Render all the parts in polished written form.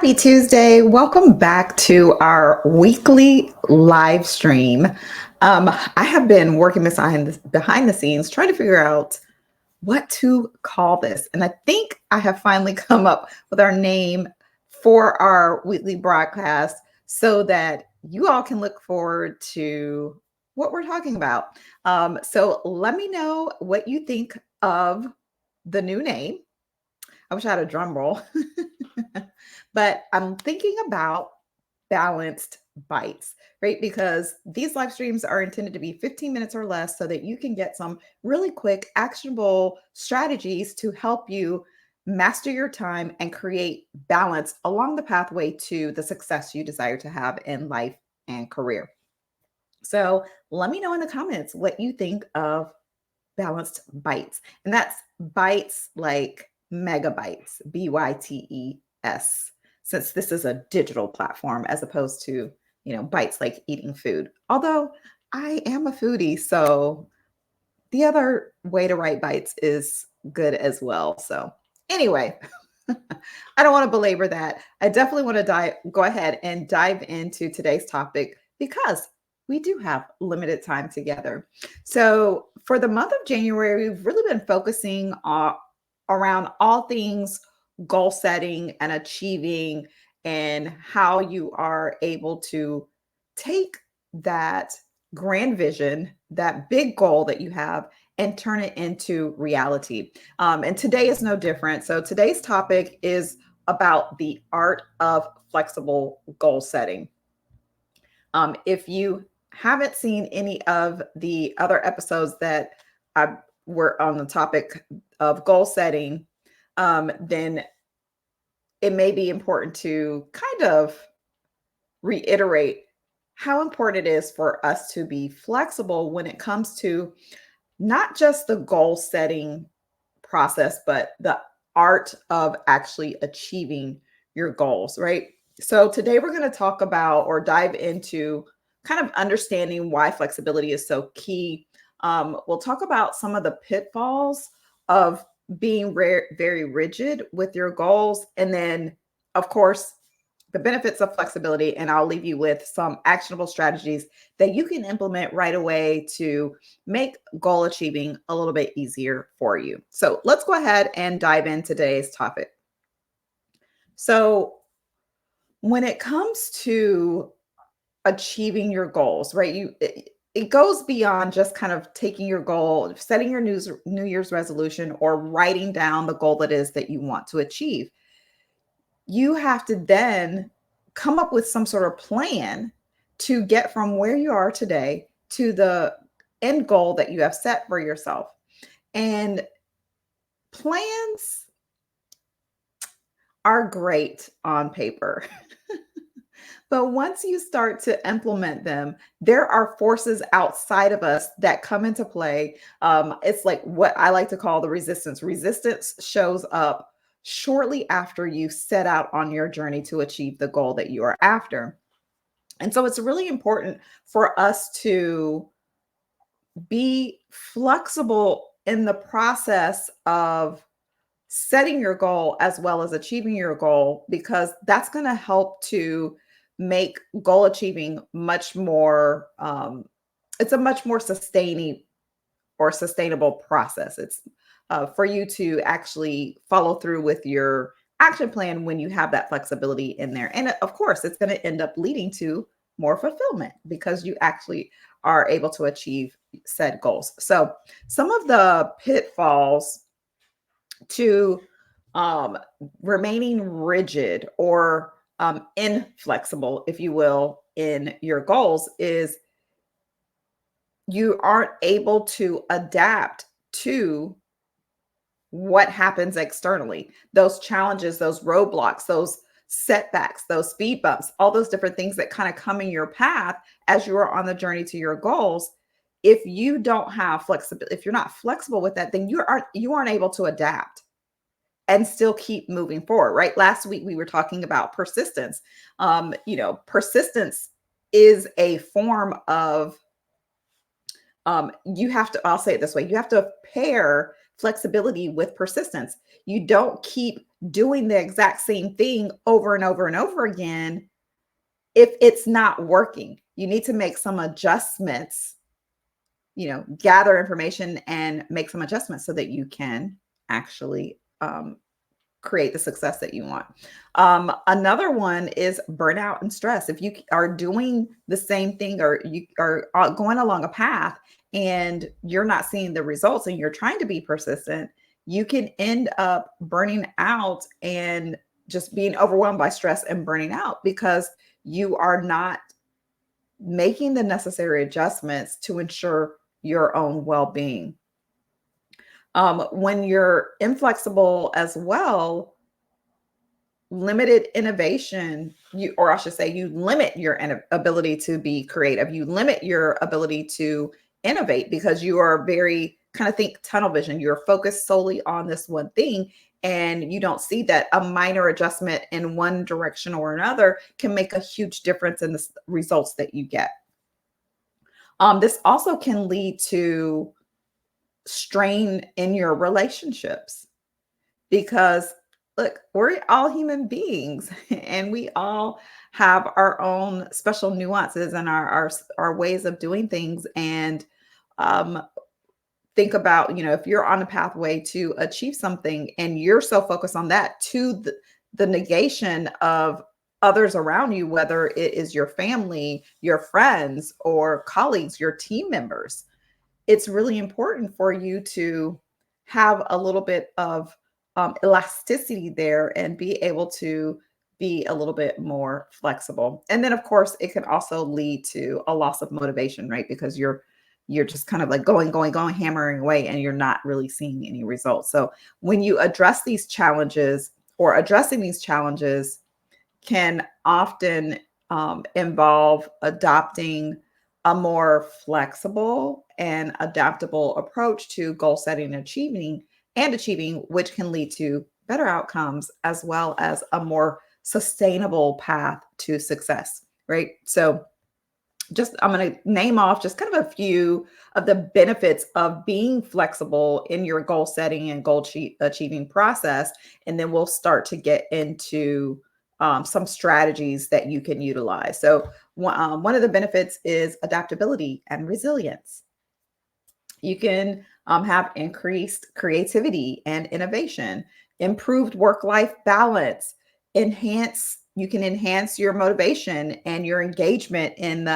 Happy Tuesday. Welcome back to our weekly live stream. I have been working behind the scenes trying to figure out what to call this. And I think I have finally come up with our name for our weekly broadcast so that you all can look forward to what we're talking about. So let me know what you think of the new name. I wish I had a drum roll. But I'm thinking about balanced bites, right? Because these live streams are intended to be 15 minutes or less so that you can get some really quick, actionable strategies to help you master your time and create balance along the pathway to the success you desire to have in life and career. So let me know in the comments what you think of balanced bites. And that's bites like megabytes, BYTES, since this is a digital platform as opposed to, bites like eating food. Although I am a foodie, so the other way to write bites is good as well. So anyway, I don't want to belabor that. I definitely want to go ahead and dive into today's topic because we do have limited time together. So for the month of January, we've really been focusing around all things goal setting and achieving and how you are able to take that grand vision, that big goal that you have, and turn it into reality. And today is no different. So today's topic is about the art of flexible goal setting. If you haven't seen any of the other episodes that were on the topic of goal setting, then it may be important to kind of reiterate how important it is for us to be flexible when it comes to not just the goal setting process, but the art of actually achieving your goals, right? So today we're going to talk about or dive into kind of understanding why flexibility is so key. We'll talk about some of the pitfalls of being very rigid with your goals. And then, of course, the benefits of flexibility, and I'll leave you with some actionable strategies that you can implement right away to make goal achieving a little bit easier for you. So let's go ahead and dive into today's topic. So when it comes to achieving your goals, right, it goes beyond just kind of taking your goal, setting your New Year's resolution, or writing down the goal that is that you want to achieve. You have to then come up with some sort of plan to get from where you are today to the end goal that you have set for yourself. And plans are great on paper. But once you start to implement them, there are forces outside of us that come into play. It's like what I like to call the resistance. Resistance shows up shortly after you set out on your journey to achieve the goal that you are after. And so it's really important for us to be flexible in the process of setting your goal as well as achieving your goal, because that's going to help to make goal achieving much more it's a much more sustaining or sustainable process. It's for you to actually follow through with your action plan when you have that flexibility in there. And of course, it's going to end up leading to more fulfillment because you actually are able to achieve said goals. So some of the pitfalls to remaining rigid or inflexible, if you will, in your goals is you aren't able to adapt to what happens externally, those challenges, those roadblocks, those setbacks, those speed bumps, all those different things that kind of come in your path as you are on the journey to your goals. If you don't have flexibility, if you're not flexible with that, then you aren't able to adapt and still keep moving forward, right? Last week we were talking about persistence. Persistence is a form of I'll say it this way, you have to pair flexibility with persistence. You don't keep doing the exact same thing over and over and over again if it's not working. You need to make some adjustments, gather information and make some adjustments so that you can actually create the success that you want. Another one is burnout and stress. If you are doing the same thing or you are going along a path and you're not seeing the results and you're trying to be persistent, you can end up burning out and just being overwhelmed by stress and burning out because you are not making the necessary adjustments to ensure your own well-being. When you're inflexible as well, limited innovation, or I should say, you limit your ability to be creative. You limit your ability to innovate because you are very kind of think tunnel vision. You're focused solely on this one thing, and you don't see that a minor adjustment in one direction or another can make a huge difference in the results that you get. This also can lead to strain in your relationships because look, we're all human beings and we all have our own special nuances and our ways of doing things. And um, think about, if you're on a pathway to achieve something and you're so focused on that to the negation of others around you, whether it is your family, your friends, or colleagues, your team members, it's really important for you to have a little bit of elasticity there and be able to be a little bit more flexible. And then, of course, it can also lead to a loss of motivation, right? Because you're just kind of like going, hammering away, and you're not really seeing any results. So when you address these challenges or addressing these challenges can often involve adopting a more flexible and adaptable approach to goal setting and achieving, which can lead to better outcomes as well as a more sustainable path to success, right? So just I'm going to name off just kind of a few of the benefits of being flexible in your goal setting and achieving process, and then we'll start to get into some strategies that you can utilize. So one of the benefits is adaptability and resilience. You can have increased creativity and innovation, improved work-life balance, you can enhance your motivation and your engagement in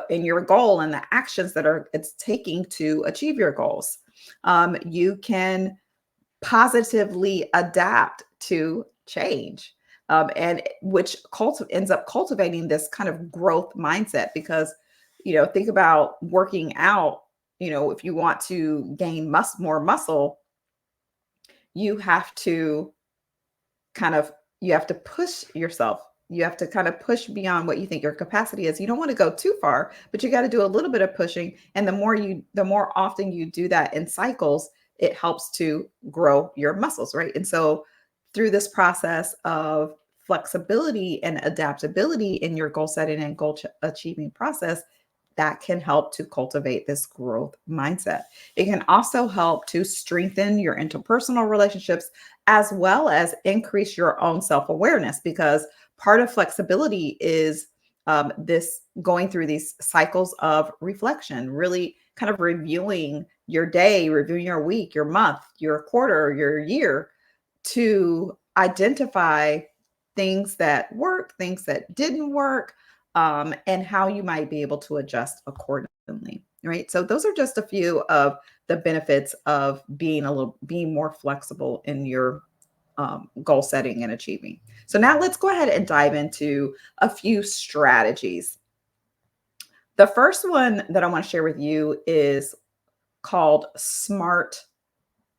in your goal and the actions that it's taking to achieve your goals. You can positively adapt to change, and which ends up cultivating this kind of growth mindset because, think about working out. If you want to gain more muscle, you have to kind of you have to push yourself. You have to kind of push beyond what you think your capacity is. You don't want to go too far, but you got to do a little bit of pushing. And the more often you do that in cycles, it helps to grow your muscles, right? And so through this process of flexibility and adaptability in your goal setting and achieving process, that can help to cultivate this growth mindset. It can also help to strengthen your interpersonal relationships as well as increase your own self awareness because part of flexibility is this going through these cycles of reflection, really kind of reviewing your day, reviewing your week, your month, your quarter, your year to identify things that worked, things that didn't work, and how you might be able to adjust accordingly, right? So those are just a few of the benefits of being more flexible in your goal setting and achieving. So now let's go ahead and dive into a few strategies. The first one that I want to share with you is called SMART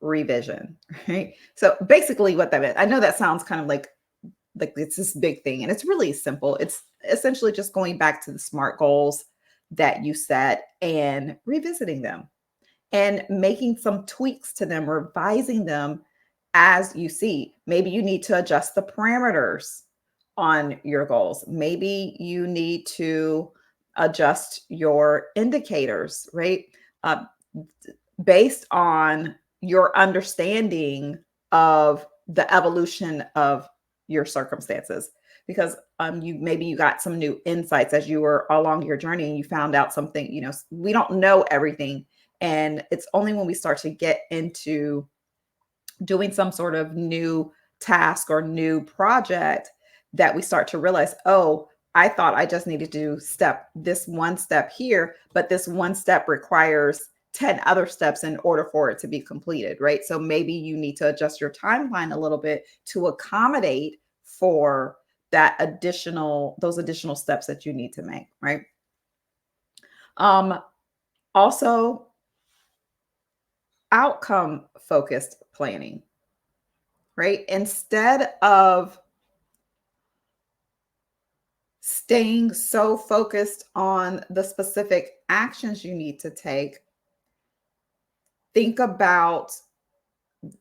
revision, right? So basically what that is, I know that sounds kind of like it's this big thing, and it's really simple. It's essentially just going back to the SMART goals that you set and revisiting them and making some tweaks to them, revising them as you see. Maybe you need to adjust the parameters on your goals. Maybe you need to adjust your indicators, right? Uh, Based on your understanding of the evolution of your circumstances, because you got some new insights as you were along your journey and you found out something. We don't know everything, and it's only when we start to get into doing some sort of new task or new project that we start to realize, oh, I thought I just needed to do this one step here, but this one step requires 10 other steps in order for it to be completed, right? So maybe you need to adjust your timeline a little bit to accommodate for those additional steps that you need to make, right? Um, Also, outcome focused planning, right? Instead of staying so focused on the specific actions you need to take, think about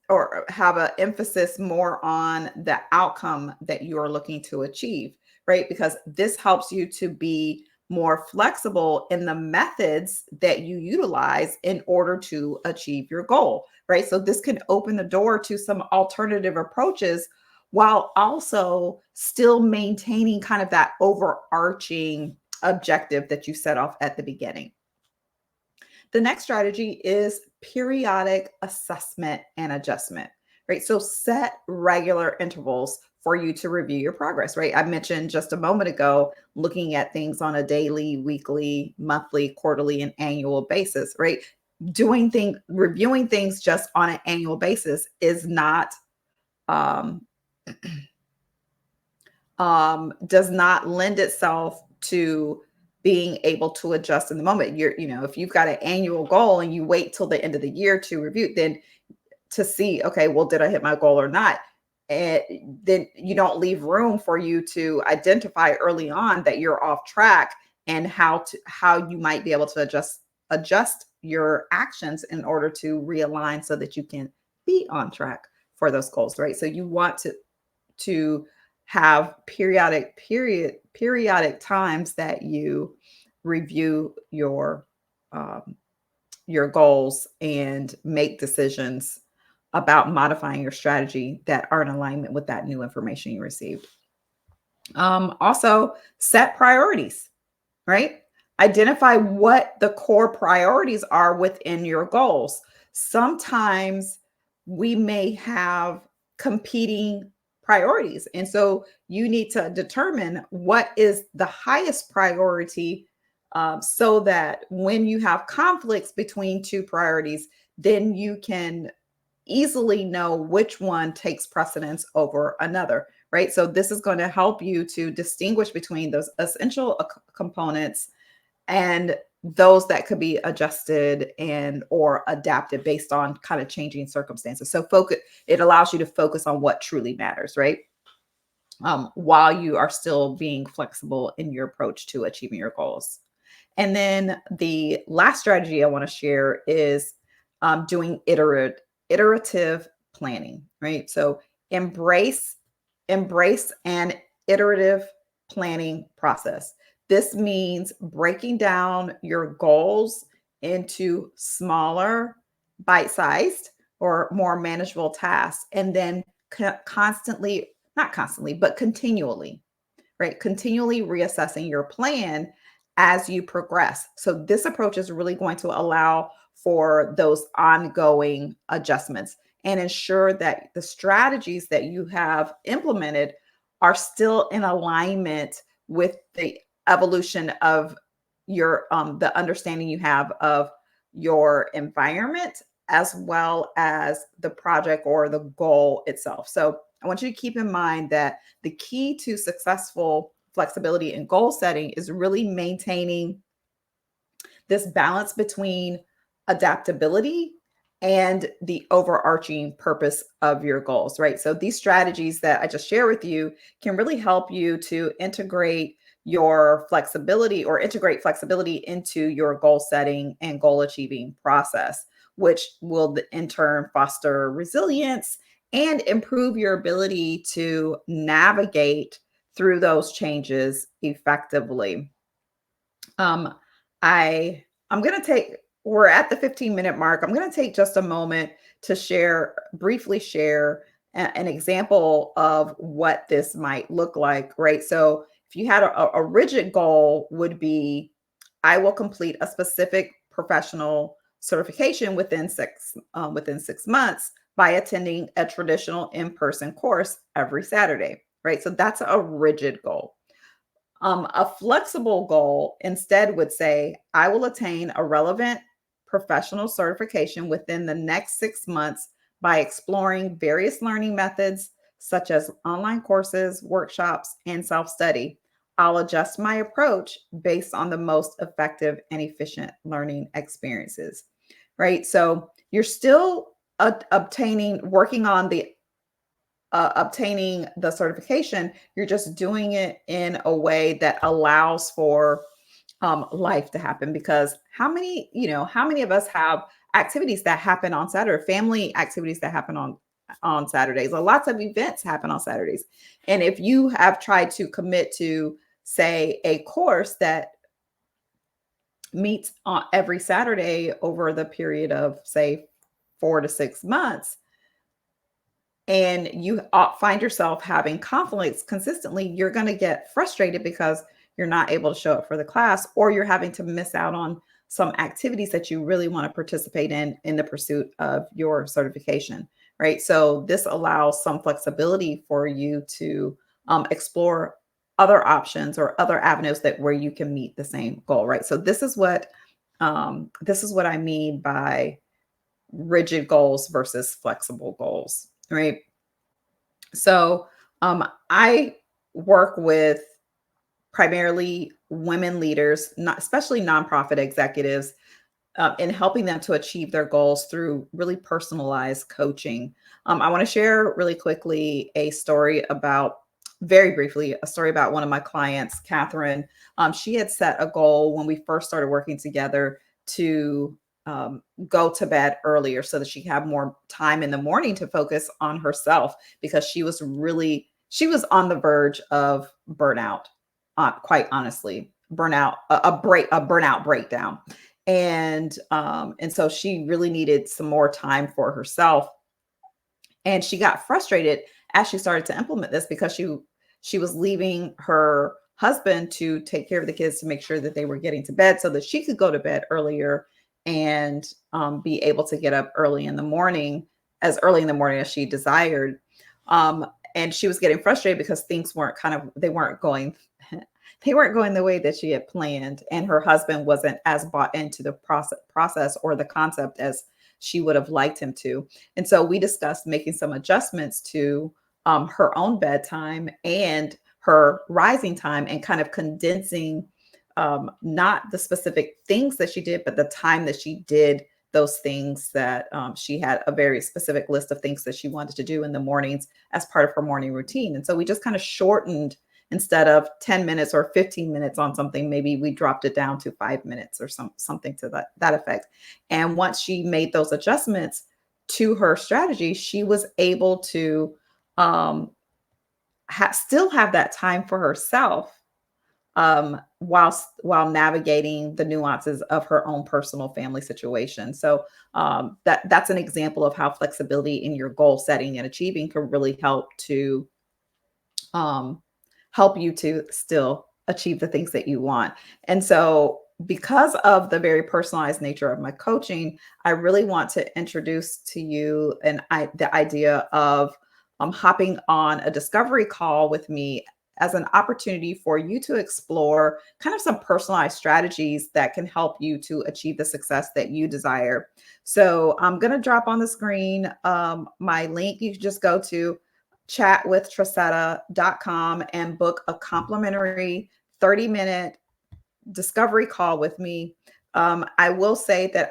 or have an emphasis more on the outcome that you are looking to achieve, right? Because this helps you to be more flexible in the methods that you utilize in order to achieve your goal, right? So this can open the door to some alternative approaches while also still maintaining kind of that overarching objective that you set off at the beginning. The next strategy is periodic assessment and adjustment, right? So set regular intervals for you to review your progress, right? I mentioned just a moment ago looking at things on a daily, weekly, monthly, quarterly, and annual basis, right? Reviewing things just on an annual basis is not um, does not lend itself to being able to adjust in the moment. If you've got an annual goal and you wait till the end of the year to review, then to see, okay, well, did I hit my goal or not? And then you don't leave room for you to identify early on that you're off track and how you might be able to adjust your actions in order to realign so that you can be on track for those goals, right? So you want to have periodic times that you review your goals and make decisions about modifying your strategy that are in alignment with that new information you received. Also, set priorities, right? Identify what the core priorities are within your goals. Sometimes we may have competing priorities. And so you need to determine what is the highest priority, so that when you have conflicts between two priorities, then you can easily know which one takes precedence over another, right? So this is going to help you to distinguish between those essential components and those that could be adjusted and or adapted based on kind of changing circumstances. So it allows you to focus on what truly matters, right? While you are still being flexible in your approach to achieving your goals. And then the last strategy I want to share is doing iterative planning, right? So embrace an iterative planning process. This means breaking down your goals into smaller, bite-sized, or more manageable tasks, and then not constantly, but continually, right? Continually reassessing your plan as you progress. So this approach is really going to allow for those ongoing adjustments and ensure that the strategies that you have implemented are still in alignment with the evolution of the understanding you have of your environment as well as the project or the goal itself. So I want you to keep in mind that the key to successful flexibility and goal setting is really maintaining this balance between adaptability and the overarching purpose of your goals, right? So these strategies that I just shared with you can really help you to integrate flexibility into your goal setting and goal achieving process, which will in turn foster resilience and improve your ability to navigate through those changes effectively. Um, I'm going to we're at the 15-minute mark. I'm going to take just a moment to briefly share an example of what this might look like, right? So if you had a rigid goal would be, I will complete a specific professional certification within 6 months by attending a traditional in-person course every Saturday, right? So that's a rigid goal. A flexible goal instead would say, I will attain a relevant professional certification within the next 6 months by exploring various learning methods, such as online courses, workshops, and self study. I'll adjust my approach based on the most effective and efficient learning experiences, right? So you're still working on the obtaining the certification. You're just doing it in a way that allows for life to happen. Because how many of us have activities that happen on Saturday, family activities that happen on Saturdays, or lots of events happen on Saturdays. And if you have tried to commit to, say, a course that meets on every Saturday over the period of, say, 4 to 6 months, and you find yourself having conflicts consistently, you're going to get frustrated because you're not able to show up for the class, or you're having to miss out on some activities that you really want to participate in the pursuit of your certification, right? So this allows some flexibility for you to explore other options or other avenues that where you can meet the same goal, right? So this is what I mean by rigid goals versus flexible goals, right? So I work with primarily women leaders, not especially nonprofit executives, in helping them to achieve their goals through really personalized coaching. I want to share really quickly very briefly, a story about one of my clients, Catherine. She had set a goal when we first started working together to go to bed earlier so that she could have more time in the morning to focus on herself, because she was on the verge of burnout, quite honestly, a burnout breakdown. And so she really needed some more time for herself. And she got frustrated as she started to implement this, because she was leaving her husband to take care of the kids, to make sure that they were getting to bed so that she could go to bed earlier and be able to get up early in the morning, as early in the morning as she desired. And she was getting frustrated because things weren't they weren't going they weren't going the way that she had planned, and her husband wasn't as bought into the process or the concept as she would have liked him to. And so we discussed making some adjustments to her own bedtime and her rising time, and kind of condensing not the specific things that she did, but the time that she did those things. That she had a very specific list of things that she wanted to do in the mornings as part of her morning routine. And so we just kind of shortened, instead of 10 minutes or 15 minutes on something, maybe we dropped it down to 5 minutes or something to that effect. And once she made those adjustments to her strategy, she was able to um, still have that time for herself, while navigating the nuances of her own personal family situation. So that's an example of how flexibility in your goal setting and achieving can really um, help you to still achieve the things that you want. And so, because of the very personalized nature of my coaching, I really want to introduce to you the idea of hopping on a discovery call with me as an opportunity for you to explore kind of some personalized strategies that can help you to achieve the success that you desire. So I'm going to drop on the screen my link. You can just go to chatwithtresetta.com and book a complimentary 30-minute discovery call with me. I will say that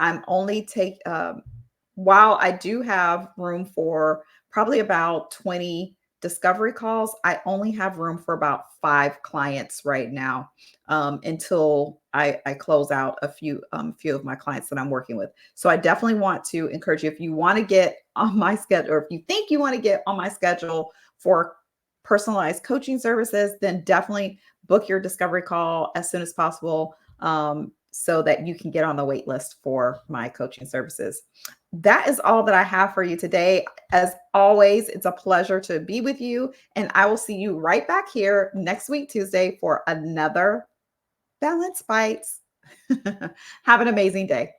while I do have room for probably about 20 discovery calls, I only have room for about 5 clients right now, until I close out a few of my clients that I'm working with. So I definitely want to encourage you, if you want to get on my schedule, or if you think you want to get on my schedule for personalized coaching services, then definitely book your discovery call as soon as possible, so that you can get on the wait list for my coaching services. that is all that I have for you today. As always, it's a pleasure to be with you. And I will see you right back here next week, Tuesday, for another Balance Bites. Have an amazing day.